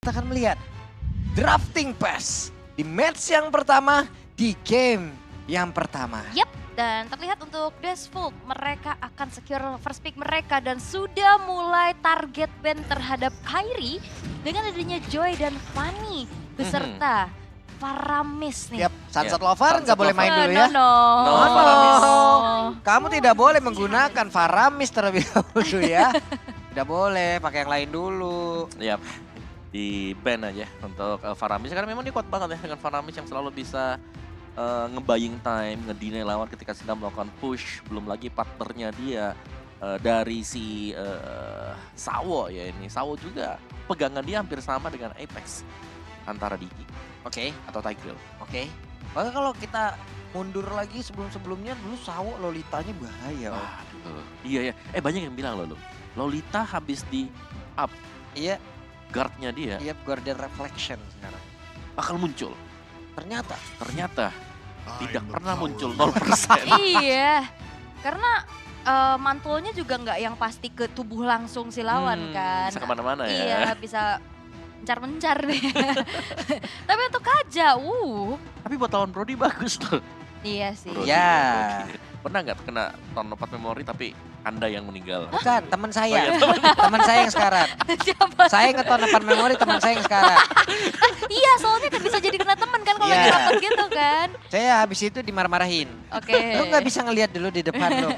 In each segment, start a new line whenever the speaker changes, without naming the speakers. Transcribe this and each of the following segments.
kita akan melihat drafting pass di match yang pertama di game yang pertama.
Yap, dan terlihat untuk Desvolt mereka akan secure first pick mereka dan sudah mulai target ban terhadap Kairi dengan adanya Joy dan Fanny beserta Faramis nih.
Yap, Sunset
Ya,
Lover
Sunset
nggak boleh main
Lover.
dulu ya.
No.
No,
Oh,
Faramis.
kamu tidak boleh menggunakan Faramis terlebih dahulu ya. Tidak boleh, pakai yang lain dulu.
Yap, di ban aja untuk Faramis karena memang dia kuat banget ya dengan Faramis yang selalu bisa nge-buying time, nge-delay lawan ketika sedang melakukan push. Belum lagi partnernya dia dari si Sawo ya ini. Sawo juga pegangan dia hampir sama dengan Apex antara Diki
Oke,
atau Tigreal.
oke. Bahkan kalau kita mundur lagi sebelum-sebelumnya dulu Sawo Lolitanya bahaya. Om.
Waduh, iya ya. Banyak yang bilang loh, Lolita habis di up
Iya,
guardnya dia
iya Guardian Reflection sekarang.
bakal muncul.
Ternyata
Tidak pernah muncul 0%.
Iya, karena mantulnya juga nggak yang pasti ke tubuh langsung si lawan kan.
Bisa kemana-mana ya.
Iya, bisa mencar-mencar deh. Tapi untuk Kaja,
Tapi buat lawan Brody bagus loh.
iya sih.
Brody,
Ya.
Brody. Pernah nggak kena tahun 4 memori tapi Anda yang meninggal?
bukan teman
Oh
saya.
iya,
Teman saya yang sekarang.
Siapa?
Saya ngeton depan memori teman saya yang sekarang.
Iya, soalnya kan bisa jadi kena temen kan kalau
Iya.
lagi rapet gitu kan.
Saya habis itu dimarah-marahin.
Oke.
Lu nggak bisa ngelihat dulu di depan lu.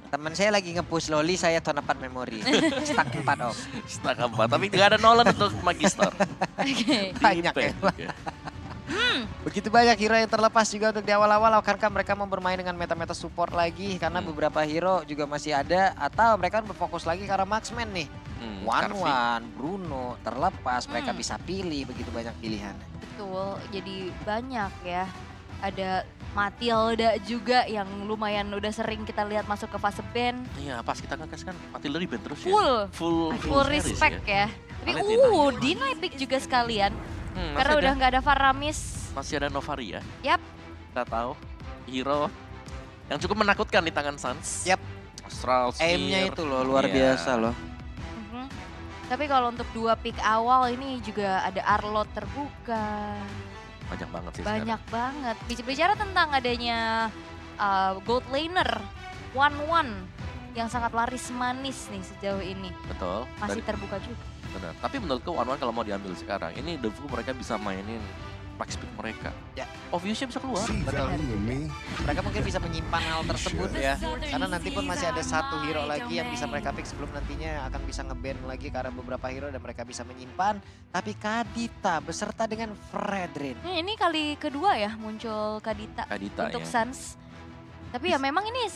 Teman saya lagi nge-push Loli, saya ton depan memori. Stuck 4 om.
Setengah 4, tapi nggak ada Nolan untuk Magister.
Oke.
Banyak
Di
ya.
ban juga.
Begitu banyak hero yang terlepas juga untuk di awal-awal. Akankah mereka mau bermain dengan meta-meta support lagi? Karena beberapa hero juga masih ada. Atau mereka kan berfokus lagi karena marksman nih.
Scarfy.
One, Bruno, terlepas. Mereka bisa pilih, begitu banyak pilihan.
Betul, jadi banyak ya. Ada Matilda juga yang lumayan udah sering kita lihat masuk ke fase ban.
Iya, pas kita nge-cast kan Matilda di ban terus ya.
Full
series
respect ya. Tapi
Valentina.
deny pick juga sekalian.
Masih
Karena
ada-
udah nggak ada Faramis.
masih ada Novaria.
Yap.
Kita tahu hero yang cukup menakutkan di tangan Suns.
Yap.
Astral
Aimnya
Spear.
itu loh, luar
Iya.
biasa loh.
Mhm. Tapi kalau untuk 2 pick awal ini juga ada Arlot terbuka.
Banyak banget sih
Banyak banget. Bicara tentang adanya gold laner 1-1 yang sangat laris manis nih sejauh ini.
sekarang. Betul.
Masih
Dan-
terbuka juga.
benar. Tapi menurutku One kalau mau diambil sekarang, ini Devu mereka bisa mainin max pick mereka.
Ya.
Obviously bisa keluar.
See value in me.
Mereka mungkin bisa menyimpan hal tersebut ya. Karena nanti pun masih ada satu hero lagi yang bisa mereka pick sebelum nantinya akan bisa nge-ban lagi karena beberapa hero dan mereka bisa menyimpan. Tapi Kadita beserta dengan Fredrin.
Ini kali kedua ya muncul Kadita
Kadita
untuk
ya.
Suns. Tapi ya memang ini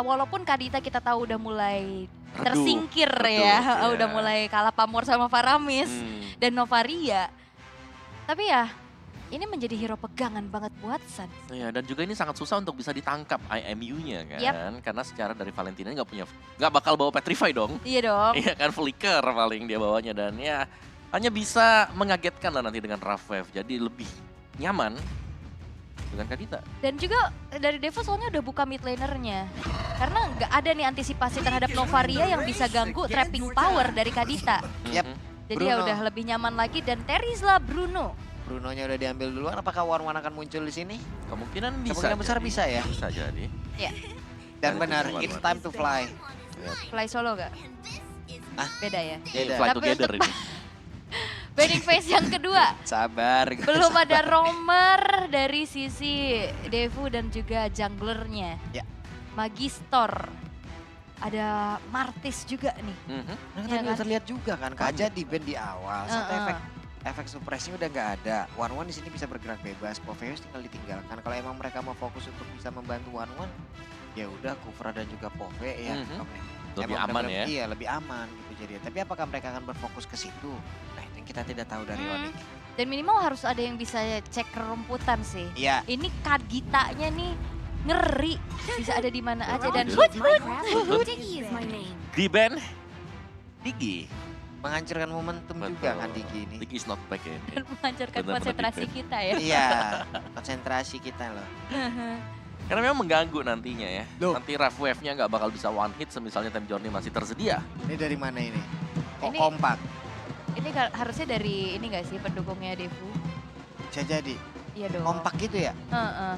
walaupun Kadita kita tahu udah mulai
Redup,
tersingkir
redup,
ya,
ya.
udah mulai kalah pamor sama Faramis dan Novaria. Tapi ya ini menjadi hero pegangan banget buat Suns.
Iya, dan juga ini sangat susah untuk bisa ditangkap IMU-nya kan.
Yap.
Karena secara dari Valentina nggak bakal bawa Petrify dong.
Iya dong.
Iya kan, Flicker paling dia bawanya dan ya hanya bisa mengagetkan lah nanti dengan Rough Wave. Jadi lebih nyaman dengan Kadita.
Dan juga dari Devo soalnya udah buka mid lanernya. Karena nggak ada nih antisipasi terhadap Novaria yang bisa ganggu trapping power dari Kadita.
Yap.
Mhm.
Jadi ya
Bruno.
udah lebih nyaman lagi dan Terizla Bruno.
Brunonya udah diambil duluan. Apakah One akan muncul di sini?
Kemungkinan bisa.
Kemungkinan besar
jadi.
bisa ya.
Bisa jadi.
Dan
Ada
benar,
tujuan
it's
One.
time to fly.
Fly solo gak?
Ah?
Beda ya?
Beda.
Fly
Tapi
together
untuk-
ini.
Banning phase yang kedua.
Sabar.
Belum ada roamer dari sisi Devu dan juga junglernya.
Ya.
Magistor. Ada Martis juga nih.
Mhm.
Nah,
Iya
tadi
kan?
terlihat juga kan, Kaja di band di awal, sampai
Heeh.
efek supresinya udah nggak ada. One di sini bisa bergerak bebas, Poveus tinggal ditinggalkan. Kalau emang mereka mau fokus untuk bisa membantu One, ya udah Kufra dan juga Pove ya.
Mhm.
Oke.
Lebih
Emang
aman
benar-benar-
ya.
Iya, lebih aman gitu jadi. Tapi apakah mereka akan berfokus ke situ? Nah, itu yang kita tidak tahu dari
Hmm.
Onyx.
Dan minimal harus ada yang bisa cek kerumputan sih.
Iya,
Ini Kaditanya nih ngeri. Bisa ada di mana aja dan
Di band Digi.
menghancurkan momentum juga kan Digi ini.
Digi is not back ya.
dan menghancurkan
Benar-benar
konsentrasi
defend.
kita ya.
Iya, konsentrasi kita loh.
Karena memang mengganggu nantinya ya.
Loh.
Nanti Rough Wave-nya nggak bakal bisa one hit semisalnya Time Journey masih tersedia.
Ini dari mana ini? Kok
Ini-
kompak?
Ini harusnya dari ini gak sih pendukungnya Devu?
Bisa jadi.
Iya dong.
Kompak gitu ya?
Heeh.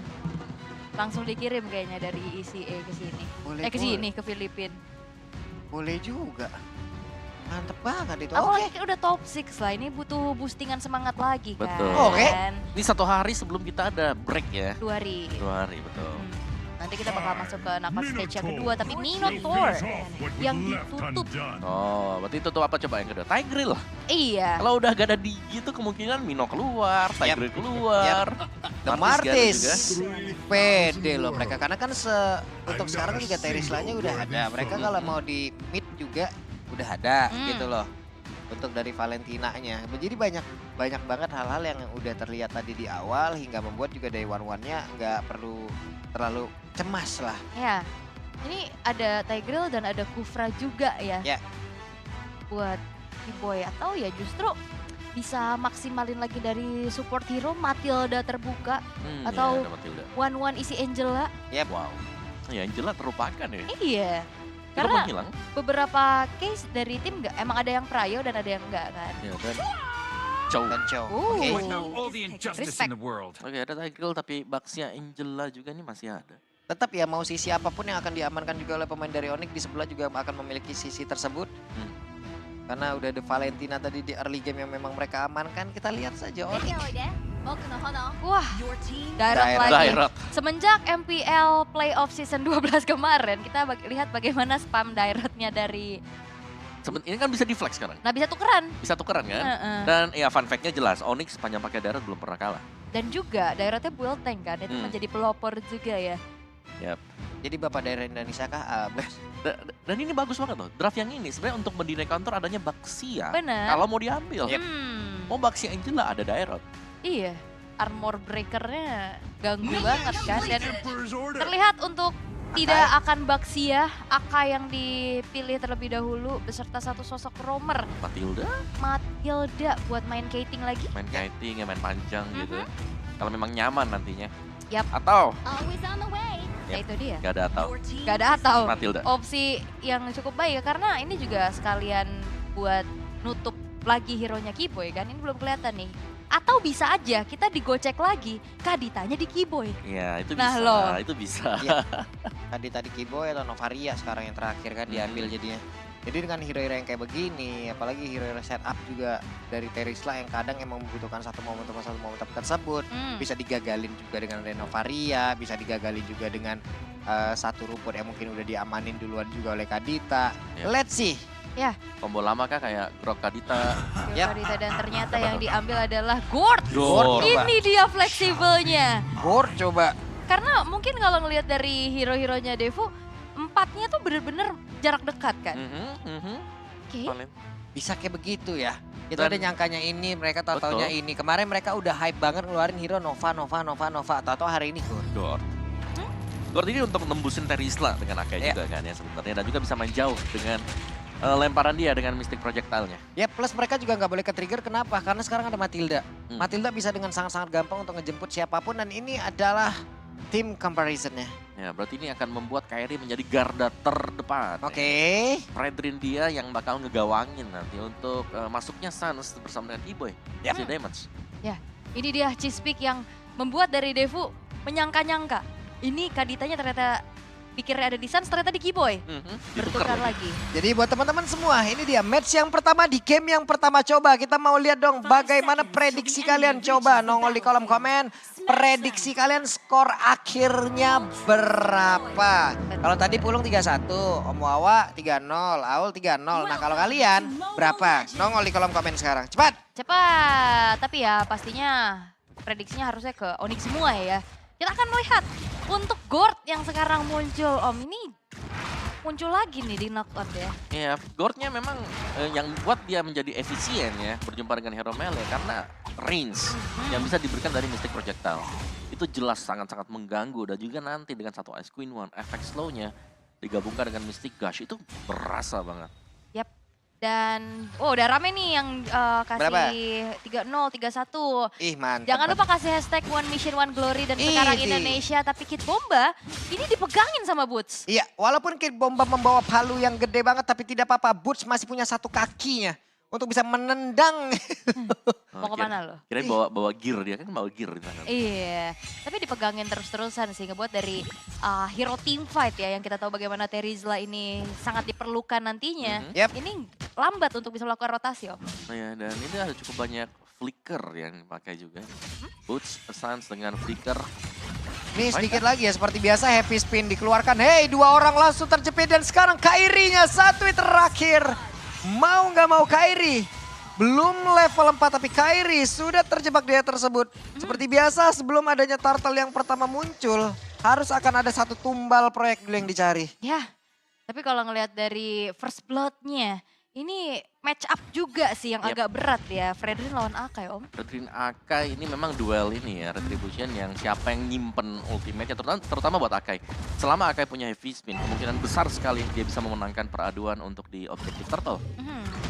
Langsung dikirim kayaknya dari ECA ke sini.
Boleh,
Ke sini, ke Filipina.
Boleh juga. Mantep banget itu.
Apalagi
Oke.
kan udah top 6 lah, ini butuh boostingan semangat lagi kan.
Betul.
Oke.
Ini 1 hari sebelum kita ada break ya.
2 hari.
2 hari, betul.
Nanti kita bakal masuk ke knockout stage yang kedua, tapi Minotaur yang ditutup.
Oh, berarti itu tuh apa coba yang kedua? Tigreal.
Iya.
Kalau udah gak ada Digi tuh kemungkinan Mino keluar, Tigreal keluar.
The
Martis gak ada
Martis. Pede loh mereka. Karena kan untuk sekarang juga Terisla-nya udah ada. Mereka kalau mau di mid juga udah ada gitu loh. Untuk dari Valentina-nya. Jadi banyak banget hal-hal yang udah terlihat tadi di awal hingga membuat juga Day One-One-nya nggak perlu terlalu cemas lah.
Ya. Ini ada Tigreal dan ada Kufra juga ya.
Ya.
Buat T-Boy atau ya justru bisa maksimalin lagi dari support hero Matilda terbuka atau
ya, ada Matilda.
One isi Angela.
Wow. Ya Angela terlupakan ya.
Iya.
Itu
Karena
menghilang.
beberapa case dari tim emang ada yang Prayo dan ada yang enggak kan.
Ya, dan Chow.
Dan Chow.
Oke.
All the injustice
Respect.
in the world.
Oke, ada Tigreal tapi Baxia Angela juga nih masih ada.
Tetap ya mau sisi apapun yang akan diamankan juga oleh pemain dari Onyx di sebelah juga akan memiliki sisi tersebut. Karena udah ada Valentina tadi di early game yang memang mereka amankan. Kita lihat saja Onyx.
Wah, Dairot lagi.
Dairot.
Semenjak MPL Playoff Season 12 kemarin, kita lihat bagaimana spam Dairotnya dari...
Ini kan bisa di flex sekarang.
Nah, bisa tukeran.
Bisa tukeran kan?
Heeh.
Dan ya fun fact-nya jelas, Onyx sepanjang pakai Dairot belum pernah kalah.
Dan juga Dairotnya build tank kan, itu menjadi pelopor juga ya.
Yap.
Jadi Bapak daerah Indonesia kah? Bos?
Dan ini bagus banget loh. Draft yang ini sebenarnya untuk mendinai counter adanya Baxia.
Bener.
Kalau mau diambil. Mau Baxia Angela ada Dairot.
Iya, armor breakernya ganggu banget kan. Dan terlihat untuk tidak akan Baxia, Aka yang dipilih terlebih dahulu beserta satu sosok roamer. Matilda buat main kiting lagi.
Main kiting, ya main panjang gitu. Kalau memang nyaman nantinya.
Yap.
Atau
Ya itu dia.
gak ada atau.
Gak ada atau.
Matilda.
Opsi yang cukup baik karena ini juga sekalian buat nutup lagi hero-nya Kiboy kan. Ini belum kelihatan nih. Atau bisa aja kita digocek lagi, Kaditanya di Kiboy.
Iya, itu
Nah,
bisa.
loh.
Itu bisa.
Iya. Tadi Kiboy atau Novaria sekarang yang terakhir kan diambil jadinya. Jadi dengan hero-hero yang kayak begini, apalagi hero-hero setup juga dari Terisla yang kadang emang membutuhkan satu momentum tersebut, bisa digagalin juga dengan Renovaria, bisa digagalin juga dengan satu rumput yang mungkin udah diamanin duluan juga oleh Kadita.
Yep.
Let's see.
Combo lama kah kayak Grok Kadita.
Kadita dan ternyata yang diambil adalah Gord.
Gord.
Ini dia fleksibelnya.
Gord coba.
Karena mungkin kalau ngelihat dari hero-heronya Devu, empatnya tuh bener-bener jarak dekat kan. Oke.
Bisa kayak begitu ya. Itu
Dan-
ada nyangkanya ini, mereka tahu-taunya
Betul.
ini. Kemarin mereka udah hype banget ngeluarin hero Nova. Atau hari ini Gord.
Gord ini untuk nembusin Terisla dengan Akai
Iya.
juga kan ya sebenarnya. Dan juga bisa main jauh dengan lemparan dia dengan Mystic Projectile-nya.
Ya plus mereka juga nggak boleh ke-trigger, kenapa? Karena sekarang ada Matilda.
Hmm.
Matilda bisa dengan sangat-sangat gampang untuk ngejemput siapapun dan ini adalah tim comparison-nya.
Ya, berarti ini akan membuat Kairi menjadi garda terdepan.
Oke.
Fredrin dia yang bakal ngegawangin nanti untuk masuknya Suns bersama dengan E-Boy.
Yap.
Si Damage.
Ini dia Cheesepick yang membuat dari Devu menyangka-nyangka. Ini Kaditanya ternyata pikirnya ada di Suns, ternyata di Kiboy.
Ditukar
Bertukar
lagi.
lagi.
Jadi buat teman-teman semua, ini dia match yang pertama di game yang pertama. Coba kita mau lihat dong bagaimana prediksi kalian. Coba nongol di kolom komen. Prediksi kalian skor akhirnya berapa? Kalau tadi Pulung 3-1, Om Wawa 3-0, Aul 3-0. Nah kalau kalian berapa? Nongol di kolom komen sekarang. Cepat!
Cepat, tapi ya pastinya prediksinya harusnya ke Onyx semua ya. Kita akan melihat untuk Gord yang sekarang muncul, Om. Ini muncul lagi nih di knockout ya.
Ya, Gordnya memang yang buat dia menjadi efisien ya berjumpa dengan hero melee karena range yang bisa diberikan dari Mystic Projectile. Itu jelas sangat-sangat mengganggu dan juga nanti dengan satu Ice Queen One, efek slow-nya digabungkan dengan Mystic Gush itu berasa banget.
Yap. Dan udah rame nih yang kasih 3-0, 3-1.
Ih mantap.
Jangan lupa kasih hashtag One Mission One Glory dan sekarang
Idi.
Indonesia. Tapi Kid Bomba ini dipegangin sama Boots.
Iya, walaupun Kid Bomba membawa palu yang gede banget tapi tidak apa-apa. Boots masih punya satu kakinya. untuk bisa menendang.
Mau kemana lo?
Kirain bawa gear, dia kan bawa gear di tangan.
Iya, tapi dipegangin terus-terusan sih ngebuat dari hero team fight ya yang kita tahu bagaimana Terizla ini sangat diperlukan nantinya.
Yap.
Ini lambat untuk bisa melakukan rotasi Om.
Nah ya, dan ini ada cukup banyak flicker yang dipakai juga. Boots, Sans dengan flicker.
Nih sedikit lagi ya seperti biasa heavy spin dikeluarkan. Hey, 2 orang langsung terjepit dan sekarang Kairi-nya 1 hit terakhir. Mau nggak mau Kairi. Belum level 4 tapi Kairi sudah terjebak di hit tersebut. Seperti biasa sebelum adanya turtle yang pertama muncul. Harus akan ada satu tumbal proyek dulu yang dicari.
Ya, tapi kalau ngelihat dari first blood-nya, ini match up juga sih yang
Yap.
agak berat ya. Fredrin lawan Akai Om.
Redrin Akai ini memang duel ini ya, Retribution yang siapa yang nyimpen ultimate-nya, terutama buat Akai. Selama Akai punya heavy spin, kemungkinan besar sekali dia bisa memenangkan peraduan untuk di objektif turtle.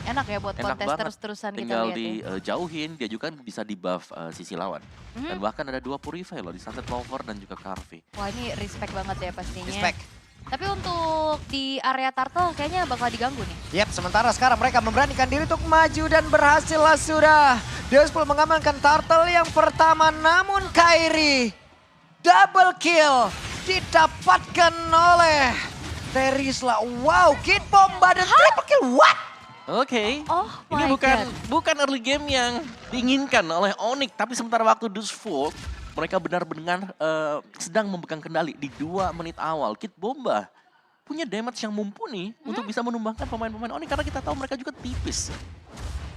Enak ya buat
Enak
kontes
banget.
terus-terusan kita
Tinggal
lihat ya.
dijauhin, dia juga bisa di buff sisi lawan. Dan bahkan ada 2 Purify loh, di Sunset Lover dan juga Carve.
Wah ini respect banget ya pastinya.
Respect.
Tapi untuk di area turtle kayaknya bakal diganggu nih.
Yap, sementara sekarang mereka memberanikan diri untuk maju dan berhasil lah sudah. Deospol mengamankan turtle yang pertama namun Kairi double kill didapatkan oleh Terizla. Wow, Kid Bomba dan triple kill, what?
Oke.
Oh
Ini
my
bukan early game yang diinginkan oleh Onyx, tapi sementara waktu Dusfold, mereka benar-benar sedang memegang kendali di 2 menit awal. Kid Bomba punya damage yang mumpuni untuk bisa menumbangkan pemain-pemain Onyx karena kita tahu mereka juga tipis.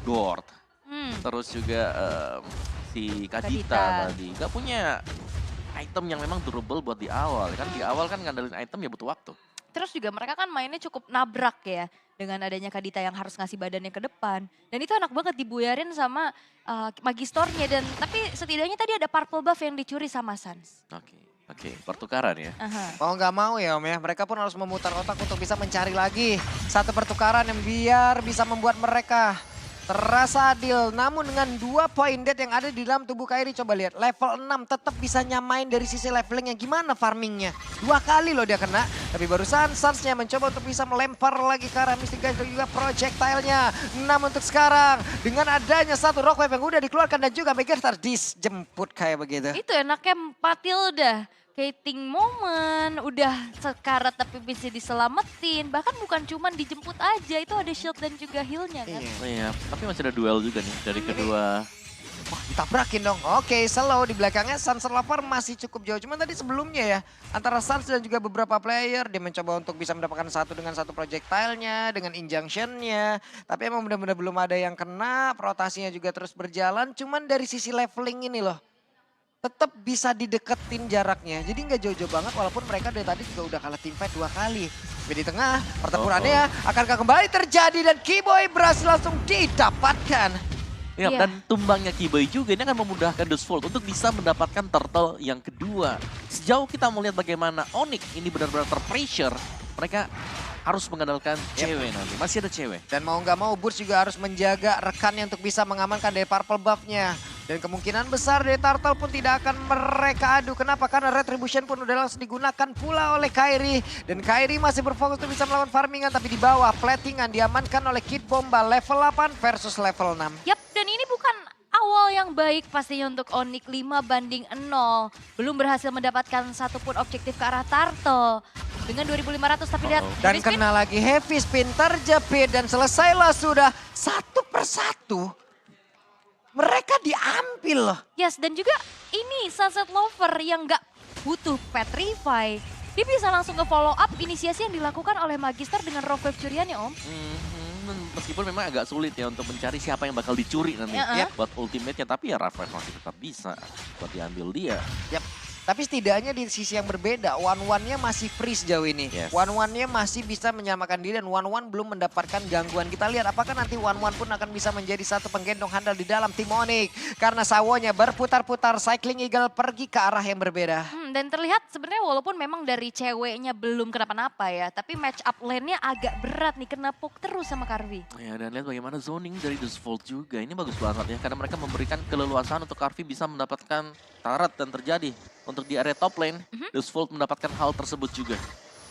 Gord, terus juga si
Kadita.
Kadita tadi gak punya item yang memang durable buat di awal. Kan di awal kan ngandelin item ya butuh waktu.
Terus juga mereka kan mainnya cukup nabrak ya. Dengan adanya Kadita yang harus ngasih badannya ke depan. Dan itu enak banget dibuyarin sama Magistornya. Dan tapi setidaknya tadi ada purple buff yang dicuri sama Sans.
Oke, pertukaran ya.
Mau nggak mau ya Om ya, mereka pun harus memutar otak untuk bisa mencari lagi satu pertukaran yang biar bisa membuat mereka terasa adil. Namun dengan 2 poin dead yang ada di dalam tubuh Kairi, coba lihat level 6 tetap bisa nyamain dari sisi levelingnya. Gimana farmingnya? 2 kali loh dia kena, tapi barusan Sans-nya mencoba untuk bisa melempar lagi ke arah Mystic Guys dan juga projectile-nya. 6 untuk sekarang, dengan adanya satu rock wave yang udah dikeluarkan dan juga Megastar dijemput kayak begitu.
Itu enaknya Matilda. Hating moment, udah sekarat tapi bisa diselamatin. Bahkan bukan cuman dijemput aja, itu ada shield dan juga heal-nya kan.
Iya, tapi masih ada duel juga nih dari kedua.
Wah, ditabrakin dong. Oke, slow di belakangnya Sunset Lover masih cukup jauh. Cuman tadi sebelumnya ya, antara Sans dan juga beberapa player, dia mencoba untuk bisa mendapatkan satu dengan satu projectile-nya, dengan injunction-nya. Tapi emang benar-benar belum ada yang kena, rotasinya juga terus berjalan. Cuman dari sisi leveling ini loh, tetap bisa dideketin jaraknya. Jadi nggak jauh-jauh banget walaupun mereka dari tadi juga udah kalah teamfight 2 kali. Tapi di tengah pertempurannya akankah kembali terjadi dan Keyboy berhasil langsung didapatkan.
Ya,
Iya.
dan tumbangnya Keyboy juga ini akan memudahkan Dusfold untuk bisa mendapatkan turtle yang kedua. Sejauh kita melihat bagaimana Onyx ini benar-benar terpressure, mereka harus mengandalkan cewek nanti. Masih ada cewek.
Dan mau nggak mau Boots juga harus menjaga rekannya untuk bisa mengamankan dari purple buff-nya. Dan kemungkinan besar dari Turtle pun tidak akan mereka adu. Kenapa? Karena Retribution pun udah langsung digunakan pula oleh Kairi. Dan Kairi masih berfokus untuk bisa melawan farmingan. Tapi di bawah platingan diamankan oleh Kid Bomba level 8 versus level 6.
Yap, dan ini bukan awal yang baik pastinya untuk Onyx 5-0. Belum berhasil mendapatkan satupun objektif ke arah Turtle. Dengan 2.500 tapi lihat
Dan
heavy spin.
kena lagi heavy spin terjepit dan selesailah sudah satu persatu. Mereka diambil loh.
Yes, dan juga ini Sunset Lover yang nggak butuh Petrify. Dia bisa langsung ke follow up inisiasi yang dilakukan oleh Magister dengan Rock Wave curiannya Om.
Meskipun memang agak sulit ya untuk mencari siapa yang bakal dicuri nanti buat ultimate-nya. Tapi ya Rafael masih tetap bisa buat diambil dia.
Yap. Tapi setidaknya di sisi yang berbeda, One-One-nya masih free sejauh ini.
Yes.
One-One-nya masih bisa menyamakan diri dan One-One belum mendapatkan gangguan. Kita lihat apakah nanti One-One pun akan bisa menjadi satu penggendong handal di dalam tim Onyx. Karena sawonya berputar-putar, Cycling Eagle pergi ke arah yang berbeda.
Dan terlihat sebenarnya walaupun memang dari ceweknya belum kenapa-napa ya. Tapi match up lane-nya agak berat nih, kena poke terus sama Carvi.
Ya, dan lihat bagaimana zoning dari Dusfold juga. Ini bagus banget ya, karena mereka memberikan keleluasaan untuk Carvi bisa mendapatkan turret dan terjadi. Untuk di area top lane, Dusfold mendapatkan hal tersebut juga.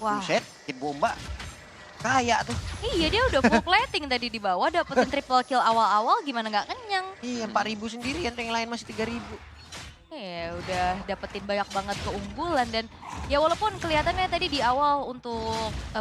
Wah.
Buset, Kid Bomba. Kaya tuh.
Iya, dia udah full plating tadi di bawah, dapetin triple kill awal-awal gimana nggak kenyang.
Iya 4.000 sendirian, yang lain masih 3.000.
Ya udah dapetin banyak banget keunggulan dan ya walaupun kelihatannya tadi di awal untuk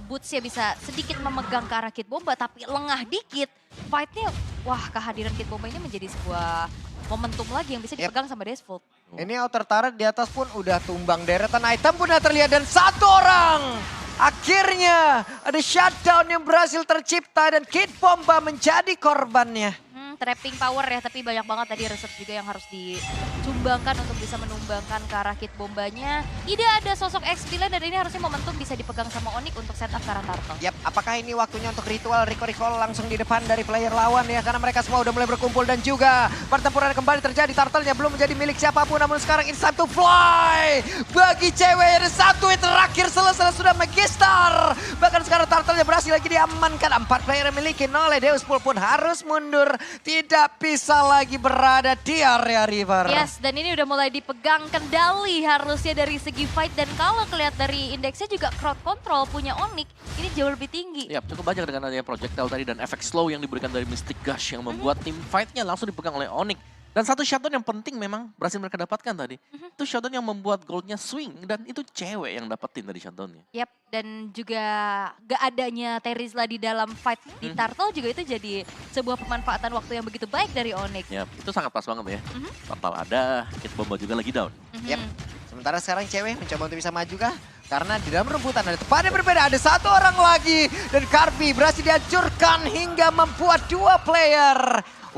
Boots ya bisa sedikit memegang ke arah Kid Bomba tapi lengah dikit. Fight-nya wah kehadiran Kid Bomba ini menjadi sebuah momentum lagi yang bisa dipegang sama Desvolt.
Ini outer turret di atas pun udah tumbang, deretan item pun udah terlihat dan satu orang. Akhirnya ada shutdown yang berhasil tercipta dan Kid Bomba menjadi korbannya.
Trapping power ya, tapi banyak banget tadi reset juga yang harus disumbangkan untuk bisa menumbangkan ke arah Kid Bombanya. Tidak ada sosok X-Villain dan ini harusnya momentum bisa dipegang sama Onyx untuk setup ke arah Turtle.
Yap, apakah ini waktunya untuk ritual recall langsung di depan dari player lawan ya. Karena mereka semua udah mulai berkumpul dan juga pertempuran kembali terjadi. Turtle-nya belum menjadi milik siapapun namun sekarang it's time to fly. Bagi cewek ada satu yang terakhir selesai sudah Magister. Bahkan sekarang Turtle-nya berhasil lagi diamankan. 4 player yang miliki oleh Deusful pun harus mundur. Tidak bisa lagi berada di area river.
Yes, dan ini udah mulai dipegang kendali harusnya dari segi fight. Dan kalau kelihat dari indeksnya juga crowd control punya Onyx, ini jauh lebih tinggi.
Ya, cukup banyak dengan adanya projectile tadi dan efek slow yang diberikan dari Mystic Gush yang membuat tim fight-nya langsung dipegang oleh Onyx. Dan satu shutdown yang penting memang berhasil mereka dapatkan tadi. Itu shutdown yang membuat goldnya swing dan itu cewek yang dapetin dari shutdownnya.
Yap, dan juga gak adanya Terizla di dalam fight di Turtle juga itu jadi sebuah pemanfaatan waktu yang begitu baik dari Onyx.
Ya, itu sangat pas banget ya. Total ada, Kid Bomba juga lagi down.
Yap. Sementara sekarang cewek mencoba untuk bisa maju kah? Karena di dalam rebutan ada tempat yang berbeda. Ada satu orang lagi. Dan Karpi berhasil dihancurkan hingga membuat 2 player.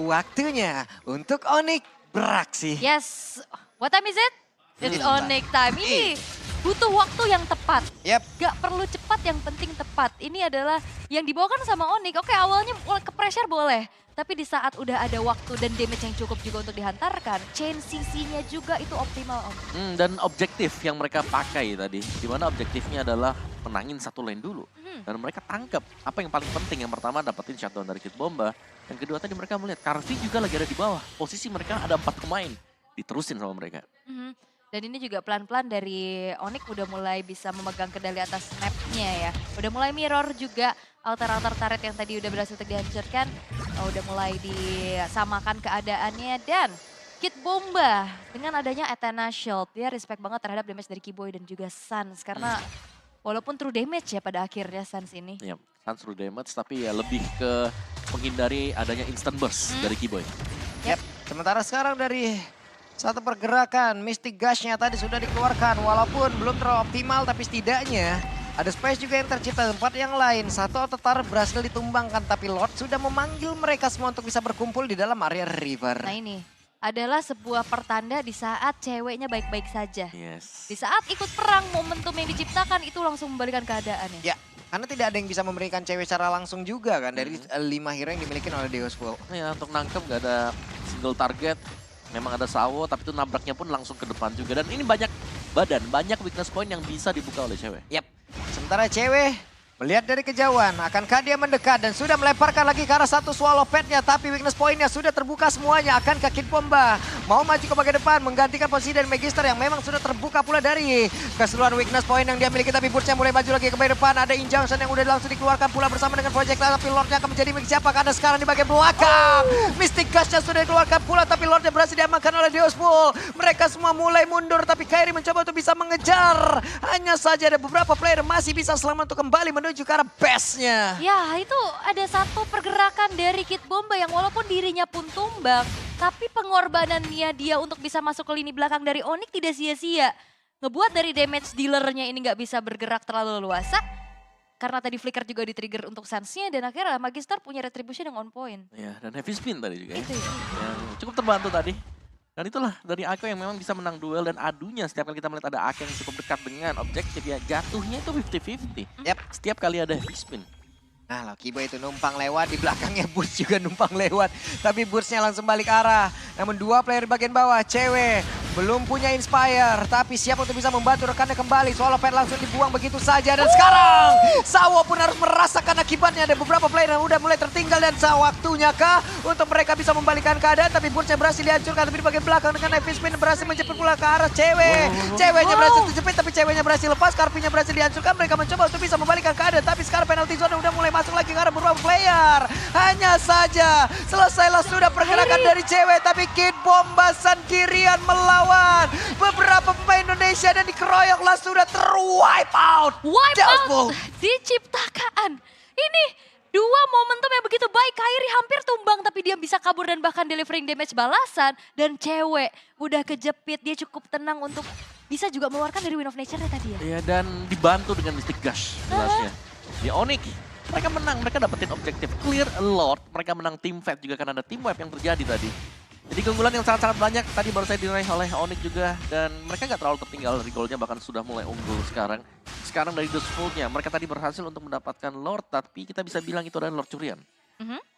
Waktunya untuk Onyx beraksi.
Yes, what time is it? It's Onyx time. Ini butuh waktu yang tepat.
Yap.
Gak perlu cepat, yang penting tepat. Ini adalah yang dibawakan sama Onyx. Oke, awalnya ke pressure boleh. Tapi di saat udah ada waktu dan damage yang cukup juga untuk dihantarkan, chain CC-nya juga itu optimal, Om.
Dan objektif yang mereka pakai tadi, dimana objektifnya adalah menangin satu lane dulu. Dan mereka tangkap apa yang paling penting. Yang pertama dapetin shutdown dari Kid Bomba. Yang kedua tadi mereka melihat Karvi juga lagi ada di bawah. Posisi mereka ada 4 pemain. Diterusin sama mereka.
Dan ini juga pelan-pelan dari Onyx udah mulai bisa memegang kendali atas map-nya ya. Udah mulai mirror juga altar-altar turret yang tadi udah berhasil dihancurkan. Udah mulai disamakan keadaannya dan Kid Bomba dengan adanya Athena Shield. Dia respect banget terhadap damage dari Kiboy dan juga Sans. Karena walaupun true damage ya pada akhirnya Sans ini.
Iya, Sans true damage tapi ya lebih ke menghindari adanya instant burst dari Kiboy.
Yap. Sementara sekarang dari satu pergerakan Mystic Gush-nya tadi sudah dikeluarkan. Walaupun belum terlalu optimal tapi setidaknya ada space juga yang tercipta tempat yang lain. Satu outer berhasil ditumbangkan tapi Lord sudah memanggil mereka semua untuk bisa berkumpul di dalam area river.
Nah ini adalah sebuah pertanda di saat ceweknya baik-baik saja.
Yes.
Di saat ikut perang, momentum yang diciptakan itu langsung membalikan keadaannya.
Ya, karena tidak ada yang bisa memberikan cewek secara langsung juga kan dari 5 hero yang dimiliki oleh Deusful.
Ya, untuk nangkep gak ada single target. Memang ada Sawo tapi itu nabraknya pun langsung ke depan juga. Dan ini banyak badan, banyak weakness point yang bisa dibuka oleh cewek.
Yap, sementara cewek melihat dari kejauhan, akankah dia mendekat dan sudah melemparkan lagi ke arah satu swallow pet-nya. Tapi weakness point-nya sudah terbuka semuanya. Akankah Kid Bomba mau maju ke bagian depan, menggantikan posisi dari Magister yang memang sudah terbuka pula dari keseluruhan weakness point yang dia miliki. Tapi Boots-nya mulai maju lagi ke bagian depan. Ada Injunction yang udah langsung dikeluarkan pula bersama dengan projectile. Tapi Lord-nya akan menjadi milik siapa? Karena sekarang di bagian belakang. Mystic Gush-nya sudah dikeluarkan pula, tapi Lord-nya berhasil diamankan oleh Deusful. Mereka semua mulai mundur, tapi Kairi mencoba untuk bisa mengejar. Hanya saja ada beberapa player masih bisa selamat untuk kembali menuju ke arah base-nya.
Ya, itu ada satu pergerakan dari Kid Bomba yang walaupun dirinya pun tumbang, tapi pengorbanannya dia untuk bisa masuk ke lini belakang dari Onyx tidak sia-sia. Ngebuat dari damage dealer-nya ini nggak bisa bergerak terlalu luasa. Karena tadi flicker juga di-trigger untuk Sans-nya dan akhirnya Magister punya retribution yang on point.
Ya, dan heavy spin tadi juga ya.
Itu ya.
Yang cukup terbantu tadi. Dan itulah dari Ako yang memang bisa menang duel dan adunya setiap kali kita melihat ada Ako yang cukup dekat dengan objektif ya jatuhnya itu 50-50.
Yap.
Setiap kali ada heavy spin.
Nah, Kibo itu numpang lewat, di belakangnya Boots juga numpang lewat. Tapi Boots-nya langsung balik arah. Namun 2 player bagian bawah, cewek Belum punya Inspire, tapi siap untuk bisa membantu rekannya kembali. Swallow Pad langsung dibuang begitu saja. Dan sekarang Sawo pun harus merasakan akibatnya. Ada beberapa player yang udah mulai tertinggal. Dan waktunya kah untuk mereka bisa membalikan keadaan. Tapi Burst berhasil dihancurkan. Tapi di bagian belakang dengan Heavy Spin berhasil menjemput pula ke arah cewek. Ceweknya berhasil dijepit, tapi ceweknya berhasil lepas. Karpinya berhasil dihancurkan. Mereka mencoba untuk bisa membalikan keadaan. Tapi sekarang penalty zone udah mulai masuk lagi ke arah beberapa player. Hanya saja selesailah sudah pergerakan dari cewek. Tapi Kid Bomba sendirian melawan beberapa pemain Indonesia dan dikeroyoklah sudah terwipe out.
Wipe out diciptakan. Ini dua momentum yang begitu baik. Kairi hampir tumbang tapi dia bisa kabur dan bahkan delivering damage balasan. Dan cewek udah kejepit, dia cukup tenang untuk bisa juga mengeluarkan dari Wind of Nature tadi ya.
Iya, dan dibantu dengan Mystic Gush jelasnya. Di Onyx, mereka menang, mereka dapetin objektif clear a lot. Mereka menang team fight juga karena ada team wipe yang terjadi tadi. Jadi keunggulan yang sangat-sangat banyak tadi baru saya diraih oleh Onyx juga. Dan mereka nggak terlalu tertinggal dari golnya, bahkan sudah mulai unggul sekarang. Sekarang dari Dustful-nya, mereka tadi berhasil untuk mendapatkan Lord, tapi kita bisa bilang itu adalah Lord curian.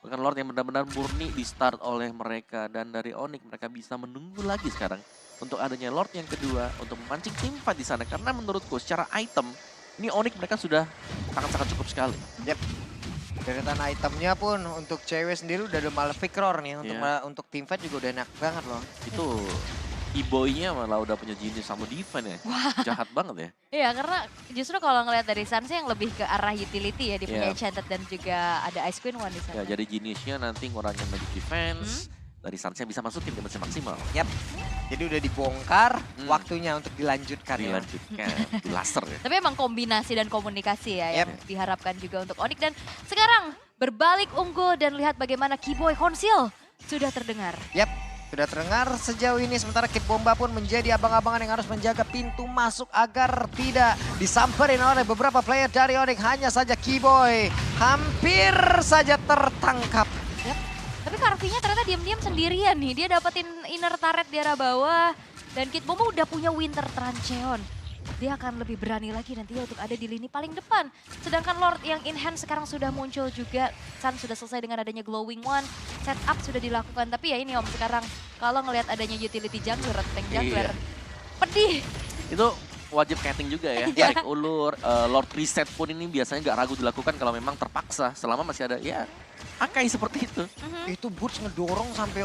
Bukan Lord yang benar-benar murni di start oleh mereka. Dan dari Onyx mereka bisa menunggu lagi sekarang untuk adanya Lord yang kedua untuk memancing tim fight di sana. Karena menurutku secara item, ini Onyx mereka sudah sangat-sangat cukup sekali.
Yep. Deretan itemnya pun untuk cewek sendiri udah ada Malefic Roar nih. Untuk team fight juga udah enak banget loh.
Itu E-boy-nya malah udah punya genius sama defense ya. Wah. Jahat banget ya.
Iya, karena justru kalau ngelihat dari Sansa yang lebih ke arah utility ya. Dia punya Enchanted dan juga ada Ice Queen One di sana.
Ya, jadi geniusnya nanti ngurangin magic defense. Dari Sansa bisa masukin damage maksimal.
Yap. Jadi udah dibongkar, waktunya untuk dilanjutkan.
Dilanjutkan, di laser ya.
Tapi emang kombinasi dan komunikasi ya yang diharapkan juga untuk Onyx. Dan sekarang berbalik unggul dan lihat bagaimana Keyboy Konsil sudah terdengar.
Yap, sudah terdengar sejauh ini. Sementara Kid Bomba pun menjadi abang-abangan yang harus menjaga pintu masuk agar tidak disamperin oleh beberapa player dari Onyx. Hanya saja Keyboy hampir saja tertangkap.
Tapi Karvinya ternyata diam-diam sendirian nih. Dia dapetin inner turret di arah bawah. Dan Kid Bomba udah punya Winter Trancheon. Dia akan lebih berani lagi nantinya untuk ada di lini paling depan. Sedangkan Lord yang in hand sekarang sudah muncul juga. Sun sudah selesai dengan adanya Glowing One. Setup sudah dilakukan. Tapi ya ini Om, sekarang kalau ngelihat adanya utility jungler, tank jungler. Pedih.
Itu wajib catting juga ya. Tarik ulur, Lord reset pun ini biasanya nggak ragu dilakukan kalau memang terpaksa. Selama masih ada ya Akai seperti itu.
Itu Boots ngedorong sampai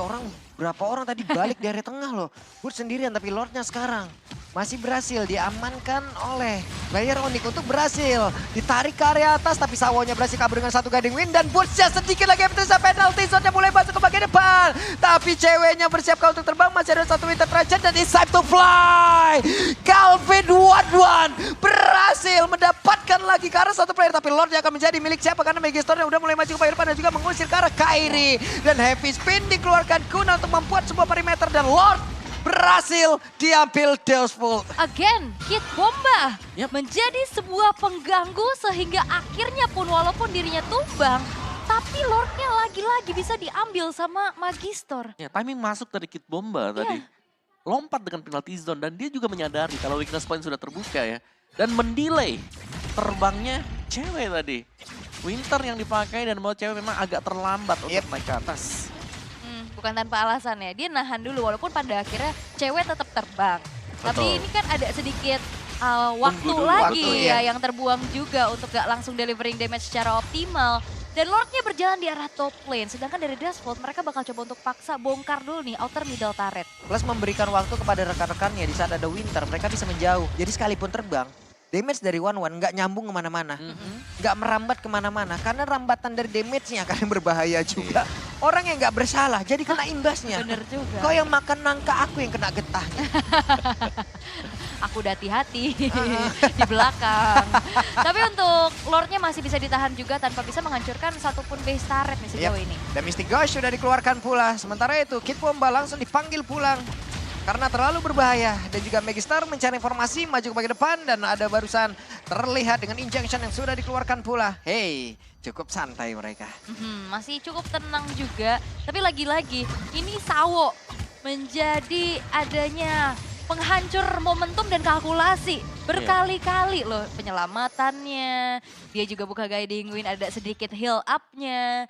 berapa orang tadi balik dari tengah loh. Boots sendirian tapi Lordnya sekarang masih berhasil diamankan oleh player Onyx untuk berhasil ditarik ke area atas. Tapi Sawonya berhasil kabur dengan satu guiding win dan Bootsnya sedikit lagi bisa penalty zone-nya mulai masuk ke bagian depan. Tapi ceweknya bersiapkan untuk terbang, masih ada satu Winter Trancheon dan it's time to fly. Calvin Wadwan berhasil mendapatkan lagi ke arah satu player. Tapi Lordnya akan menjadi milik siapa karena Megastorm-nya udah mulai maju ke bagian depan dan juga mengusir ke arah Kairi. Dan Heavy Spin dikeluarkan Kuna untuk membuat sebuah perimeter dan Lord berhasil diambil Dustful.
Again, Kid Bomba menjadi sebuah pengganggu sehingga akhirnya pun walaupun dirinya tumbang, tapi Lordnya lagi-lagi bisa diambil sama Magister.
Ya, timing masuk dari Kid Bomba tadi. Lompat dengan penalty zone dan dia juga menyadari kalau weakness point sudah terbuka ya. Dan mendelay terbangnya cewek tadi. Winter yang dipakai dan mau cewek memang agak terlambat untuk naik ke atas.
Bukan tanpa alasan ya, dia nahan dulu walaupun pada akhirnya cewek tetap terbang. Tapi ini kan ada sedikit waktu lagi ya yang terbuang juga untuk gak langsung delivering damage secara optimal. Dan Lordnya berjalan di arah top lane, sedangkan dari Dustful mereka bakal coba untuk paksa bongkar dulu nih outer middle turret.
Plus memberikan waktu kepada rekan-rekannya di saat ada Winter, mereka bisa menjauh. Jadi sekalipun terbang, damage dari One nggak nyambung kemana-mana, nggak merambat kemana-mana. Karena rambatan dari damage-nya akan berbahaya juga. Orang yang nggak bersalah jadi kena imbasnya.
Bener juga.
Kau yang makan nangka, aku yang kena getahnya.
Aku udah hati-hati di belakang. Tapi untuk Lordnya masih bisa ditahan juga tanpa bisa menghancurkan satupun base turret nih sejauh ini.
Dan Mystic Gush sudah dikeluarkan pula. Sementara itu Kid Bomba langsung dipanggil pulang. Karena terlalu berbahaya. Dan juga Megastar mencari informasi maju ke bagian depan. Dan ada barusan terlihat dengan injection yang sudah dikeluarkan pula. Hey, cukup santai mereka.
Masih cukup tenang juga. Tapi lagi-lagi ini Sawo menjadi adanya penghancur momentum dan kalkulasi. Berkali-kali loh penyelamatannya. Dia juga buka guiding win, ada sedikit heal up-nya.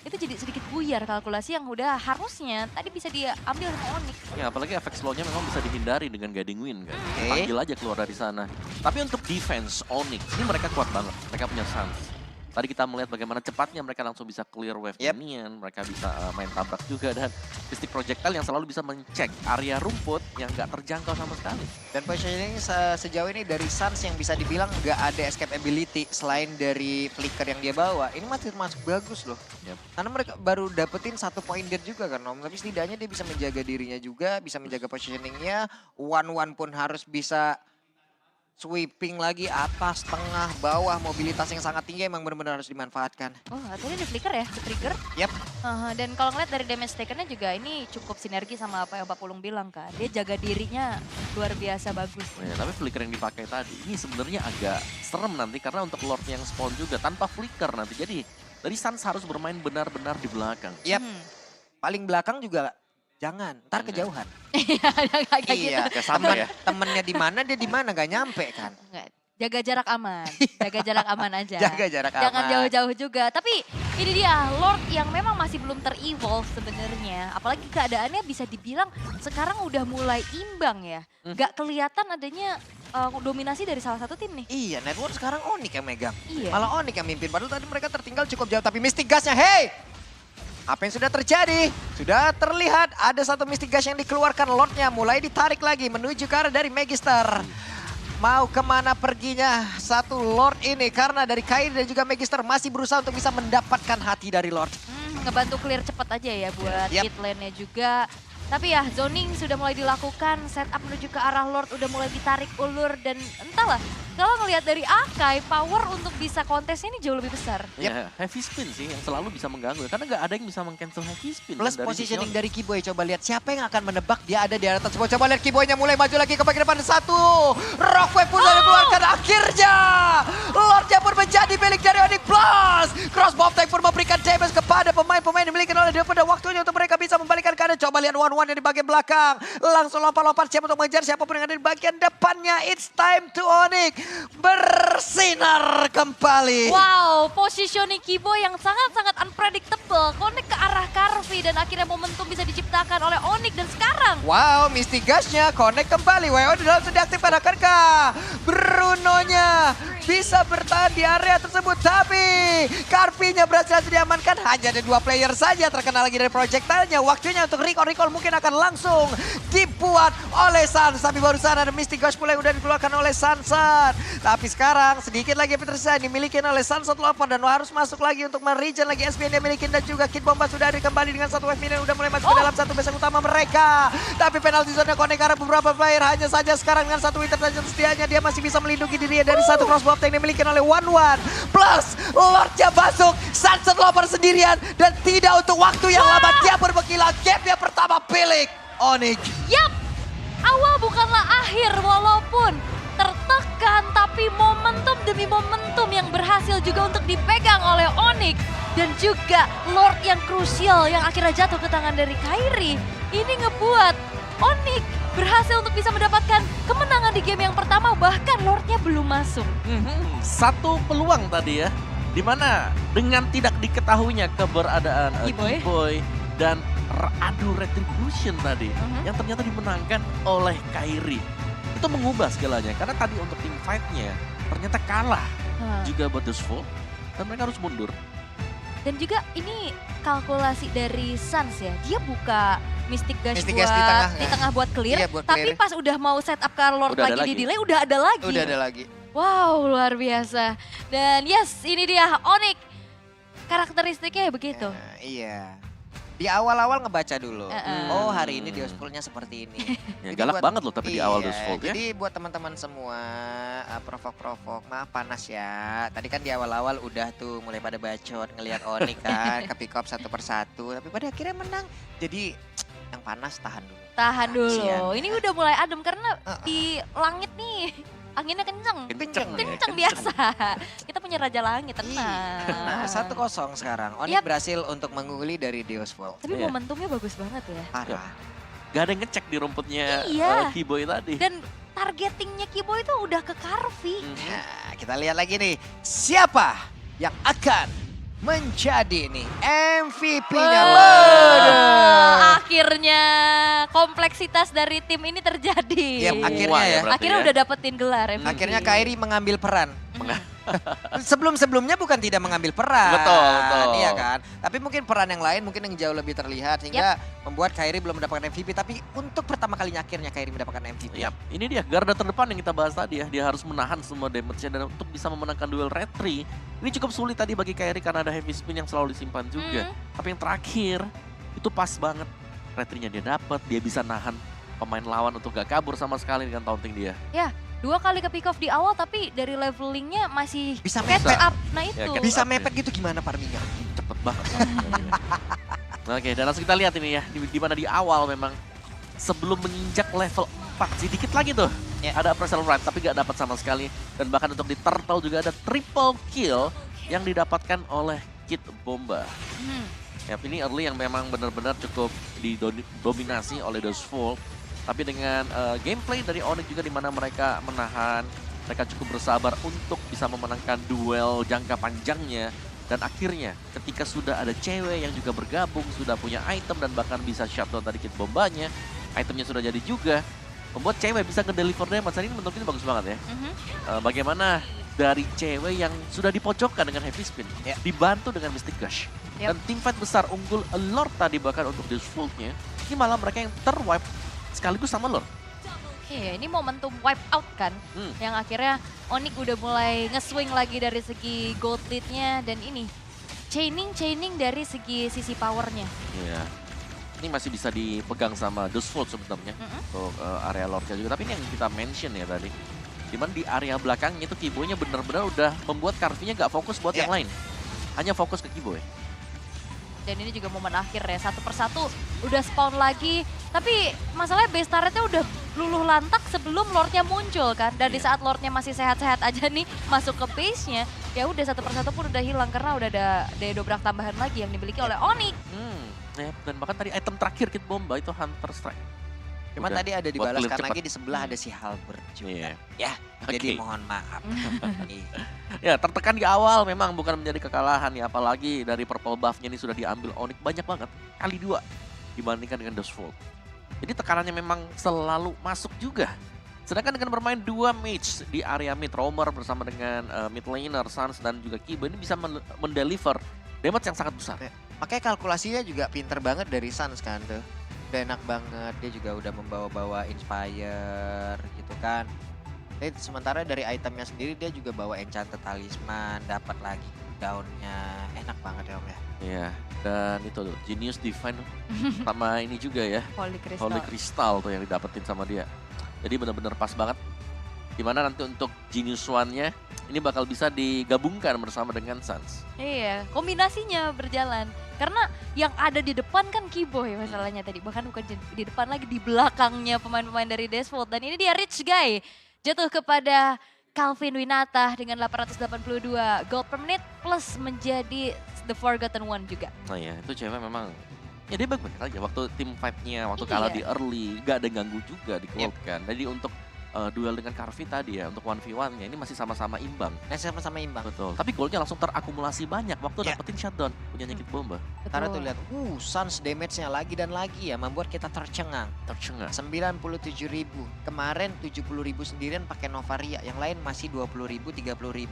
itu jadi sedikit buyar kalkulasi yang udah harusnya tadi bisa diambil sama Onyx.
Ya apalagi efek slownya memang bisa dihindari dengan guiding wind kan.
Oke.
Panggil aja keluar dari sana. Tapi untuk defense Onyx ini mereka kuat banget. Mereka punya Suns. Tadi kita melihat bagaimana cepatnya mereka langsung bisa clear wave minion, mereka bisa main tabrak juga, dan Mystic Projectile yang selalu bisa mencek area rumput yang nggak terjangkau sama sekali.
Dan positioning sejauh ini dari Suns yang bisa dibilang nggak ada escape ability selain dari flicker yang dia bawa. Ini masih masuk bagus loh.
Yep.
Karena mereka baru dapetin 1 point dead juga kan Om. Tapi setidaknya dia bisa menjaga dirinya juga, bisa menjaga positioningnya. One pun harus bisa sweeping lagi atas, tengah, bawah. Mobilitas yang sangat tinggi emang benar-benar harus dimanfaatkan.
Oh, tadi ada flicker ya, ke trigger.
Yap.
Dan kalau ngeliat dari damage takernya juga ini cukup sinergi sama apa yang Pak Pulung bilang kan. Dia jaga dirinya luar biasa bagus.
Ya, tapi flicker yang dipakai tadi ini sebenarnya agak serem nanti karena untuk Lord yang spawn juga tanpa flicker nanti. Jadi dari Suns harus bermain benar-benar di belakang.
Yap. Paling belakang juga jangan, ntar kejauhan.
Iya, kayak gitu.
Iya,
Kayak sama ya.
temennya di mana dia di mana gak nyampe kan.
Enggak, jaga jarak aman. Jaga jarak aman aja.
Jaga jarak aman.
Jangan jauh-jauh juga. Tapi ini dia Lord yang memang masih belum ter-evolve sebenarnya. Apalagi keadaannya bisa dibilang sekarang udah mulai imbang ya. Gak kelihatan adanya dominasi dari salah satu tim nih.
Iya, Network sekarang Onyx yang megang.
Iya.
Malah Onyx yang mimpin. Padahal tadi mereka tertinggal cukup jauh. Tapi Mystic Gasnya, hey! Apa yang sudah terjadi? Sudah terlihat ada 1 Mystic Gas yang dikeluarkan. Lordnya mulai ditarik lagi menuju ke arah dari Magister. Mau kemana perginya 1 Lord ini? Karena dari Kairi dan juga Magister masih berusaha untuk bisa mendapatkan hati dari Lord.
Ngebantu clear cepat aja ya buat
Yep.
mid lane-nya juga. Tapi ya zoning sudah mulai dilakukan, setup menuju ke arah Lord udah mulai ditarik ulur dan entahlah. Kalau ngelihat dari Akai, power untuk bisa kontes ini jauh lebih besar.
Ya, heavy spin sih yang selalu bisa mengganggu. Karena nggak ada yang bisa meng-cancel heavy spin.
Plus
dari
positioning
Vision.
dari Kiboy. Coba lihat siapa yang akan menebak dia ada di atas sebuah. Coba lihat Kiboynya mulai maju lagi ke bagian depan. 1. Rockwave pun sudah dikeluarkan. Akhirnya Lordnya pun menjadi milik dari Onyx Plus. Crossbow tank pun memberikan damage kepada pemain-pemain yang dimiliki oleh dia. Pada waktunya untuk mereka bisa membalikan keadaan. Coba lihat one-one yang di bagian belakang. Langsung lompat-lompat siap untuk mengejar siapapun yang ada di bagian depannya. It's time to Onyx bersinar kembali.
Wow, positioning Kibo yang sangat-sangat unpredictable. Connect ke arah Karvi dan akhirnya momentum bisa diciptakan oleh Onyx dan sekarang.
Wow, Mystic Gasnya connect kembali. WO dalam sudah aktifkan akankah Brunonya bisa bertahan di area tersebut. Tapi Karvinya berhasil diamankan. Hanya ada 2 player saja terkena lagi dari projectile-nya. Waktunya untuk recall mungkin akan langsung dibuat oleh Suns. Tapi barusan ada Mystic Gas pula yang udah dikeluarkan oleh Sunset. Tapi sekarang sedikit lagi tersisa dimiliki oleh Sunset Lover dan harus masuk lagi untuk meregen lagi SPN dia miliki dan juga Kid Bomba sudah ada kembali dengan 1 wave minion udah mulai masuk ke dalam 1 base utama mereka. Tapi penalti zone connect karena beberapa player hanya saja sekarang dengan 1 winter saja setianya dia masih bisa melindungi dirinya dari 1 crossbow yang dimiliki oleh One plus Lordnya masuk Sunset Lover sendirian dan tidak untuk waktu yang lama dia berbekilah gamenya pertama pilih Onyx.
Yap, awal bukanlah akhir walaupun tertekan, tapi momentum demi momentum yang berhasil juga untuk dipegang oleh Onyx. Dan juga Lord yang krusial yang akhirnya jatuh ke tangan dari Kairi. Ini ngebuat Onyx berhasil untuk bisa mendapatkan kemenangan di game yang pertama, bahkan Lordnya belum masuk.
1 peluang tadi ya. Dimana dengan tidak diketahuinya keberadaan
Kiboy.
Kiboy dan adu retribution tadi. Yang ternyata dimenangkan oleh Kairi. Itu mengubah segalanya karena tadi untuk tim fight-nya ternyata kalah juga buat Dustful dan mereka harus mundur.
Dan juga ini kalkulasi dari Suns ya, dia buka Mystic Gas
Mystic
buat
Gas di
di
tengah.
tengah buat clear,
Iya, buat
tapi
clear.
pas udah mau set up ke Lord
Udah ada
lagi di
lagi.
delay udah ada lagi.
Udah ada lagi.
Wow, luar biasa. Dan yes, ini dia Onyx. Karakteristiknya begitu.
Iya. Di awal-awal ngebaca dulu.
Heeh.
Oh, hari ini Diospolnya seperti ini.
Ya,
Jadi
galak
buat-
banget loh tapi di awal
iya,
Dustful ya.
Jadi buat teman-teman semua provok-provok, maaf panas ya. Tadi kan di awal-awal udah tuh mulai pada bacot ngelihat Onyx kan ke pick up 1 persatu, tapi pada akhirnya menang. Jadi yang panas tahan dulu.
Tahan dulu.
Kasian.
Ini udah mulai adem karena di langit nih anginnya kenceng.
Kenceng ya,
Kenceng biasa. Kita punya raja langit, tenang.
Nah, 1-0 sekarang. Onyx
Yap.
berhasil untuk mengungguli dari Diospol.
Tapi
Iya.
momentumnya bagus banget ya.
Parah.
Gak ada yang ngecek di rumputnya
Iya.
Kiboy tadi.
Dan targetingnya Kibo itu udah ke Karvi.
Nah, kita lihat lagi nih. Siapa yang akan menjadi nih MVP-nya.
Akhirnya kompleksitas dari tim ini terjadi.
Yap, akhirnya
Wah,
ya.
berarti
Akhirnya
ya.
udah dapetin gelar MVP.
Akhirnya Kairi mengambil peran. Sebelum-sebelumnya bukan tidak mengambil peran.
Betul.
Iya kan? Tapi mungkin peran yang lain mungkin yang jauh lebih terlihat sehingga membuat Kairi belum mendapatkan MVP. Tapi untuk pertama kalinya akhirnya Kairi mendapatkan MVP.
Yap, ini dia garda terdepan yang kita bahas tadi ya. Dia harus menahan semua damage-nya dan untuk bisa memenangkan duel retri. Ini cukup sulit tadi bagi Kairi karena ada heavy spin yang selalu disimpan juga. Tapi yang terakhir itu pas banget. Retrinya dia dapat, dia bisa nahan pemain lawan untuk gak kabur sama sekali dengan taunting dia.
Ya, 2 kali ke pick off di awal tapi dari levelingnya masih
Bisa
catch
mepet.
up. Nah itu.
catch
Bisa
up,
mepet gitu gimana farmingnya?
Cepet banget. Oke, dan langsung kita lihat ini ya, di mana di awal memang sebelum menginjak level 4, sedikit lagi tuh. Ada appraisal right, tapi gak dapat sama sekali. Dan bahkan untuk di turtle juga ada triple kill yang didapatkan oleh Kid Bomba. Yap, ini early yang memang benar-benar cukup didominasi oleh Dustful. Tapi dengan gameplay dari Onyx juga di mana mereka menahan, mereka cukup bersabar untuk bisa memenangkan duel jangka panjangnya. Dan akhirnya ketika sudah ada cewek yang juga bergabung, sudah punya item dan bahkan bisa shutdown tadi Kid Bombanya, itemnya sudah jadi juga, membuat cewek bisa nge-deliver damage. Dan ini menurut ini bagus banget ya. Bagaimana dari cewek yang sudah dipojokkan dengan heavy spin, dibantu dengan Mystic Gush. Dan tim fight besar unggul Lord tadi bahkan untuk Dustful-nya, ini malah mereka yang terwipe sekaligus sama Lord.
Iya, ini momentum wipe out kan. Yang akhirnya Onyx udah mulai nge-swing lagi dari segi gold lead-nya. Dan ini, chaining dari sisi powernya.
Iya. Ini masih bisa dipegang sama Dustful sebenarnya untuk area Lord-nya juga. Tapi ini yang kita mention ya tadi. Dimana di area belakangnya itu Kiboy-nya benar-benar udah membuat Carvey-nya gak fokus buat yang lain. Hanya fokus ke Kiboy.
Dan ini juga momen akhir ya, satu persatu udah spawn lagi. Tapi masalahnya base turret-nya udah luluh lantak sebelum Lord-nya muncul kan. Dan di saat Lord-nya masih sehat-sehat aja nih masuk ke base-nya, ya udah satu persatu pun udah hilang karena udah ada daya dobrak tambahan lagi yang dimiliki oleh Onyx.
Ya, dan bahkan tadi item terakhir Kid Bomba itu Hunter Strike.
Cuma
Udah,
tadi ada
buat clear
dibalaskan
cepat.
lagi di sebelah ada si Halberd juga.
Iya.
Jadi
Oke.
mohon maaf. Iya.
Ya, tertekan di awal memang bukan menjadi kekalahan ya. Apalagi dari purple buff-nya ini sudah diambil Onyx banyak banget. Kali 2 dibandingkan dengan Dustful. Jadi tekanannya memang selalu masuk juga. Sedangkan dengan bermain 2 mage di area mid, Roamer bersama dengan mid laner, Sans dan juga Kiba ini bisa mendeliver damage yang sangat besar.
Makanya kalkulasinya juga pinter banget dari Sans kan tuh. Udah enak banget, dia juga udah membawa-bawa Inspire gitu kan. Jadi sementara dari itemnya sendiri dia juga bawa Enchanted Talisman, dapat lagi daunnya. Enak banget ya Om ya.
Iya, dan itu tuh Genius Divine sama ini juga ya.
Holy Crystal.
Holy Crystal tuh yang didapetin sama dia. Jadi benar-benar pas banget. Dimana nanti untuk Genius One-nya ini bakal bisa digabungkan bersama dengan Sans.
Iya, kombinasinya berjalan. Karena yang ada di depan kan Kiboy masalahnya tadi. Bahkan bukan di depan lagi, di belakangnya pemain-pemain dari Dashboard. Dan ini dia Rich Guy jatuh kepada Calvin Winata dengan 882 gold per menit plus menjadi The Forgotten One juga.
Nah ya, itu cewek memang ya dia baik-baik aja waktu tim fight-nya, waktu
Iya.
kalah di early, gak ada ganggu juga di gold kan. Jadi untuk duel dengan Carvey tadi ya, untuk 1v1-nya ini masih sama-sama imbang.
Nah sama-sama imbang.
Betul, tapi goldnya langsung terakumulasi banyak waktu
Ya.
dapetin shutdown punyanya Kid Bomba.
Karena tuh lihat, Sans damage-nya lagi dan lagi ya membuat kita tercengang.
Tercengang.
97.000. Kemarin 70.000 sendirian pakai Novaria, yang lain masih 20.000, 30.000.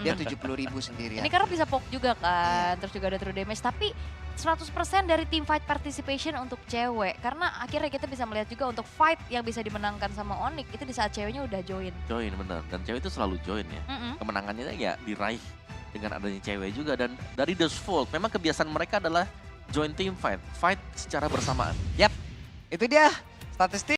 Dia 70.000 sendirian.
Ini karena bisa poke juga kan, terus juga ada true damage. Tapi 100% dari team fight participation untuk cewek. Karena akhirnya kita bisa melihat juga untuk fight yang bisa dimenangkan sama Onyx itu di saat ceweknya udah join.
Join bener, dan cewek itu selalu join ya. Kemenangannya ya diraih dengan adanya cewek juga. Dan dari Dustful, memang kebiasaan mereka adalah join team fight, fight secara bersamaan.
Itu dia statistik.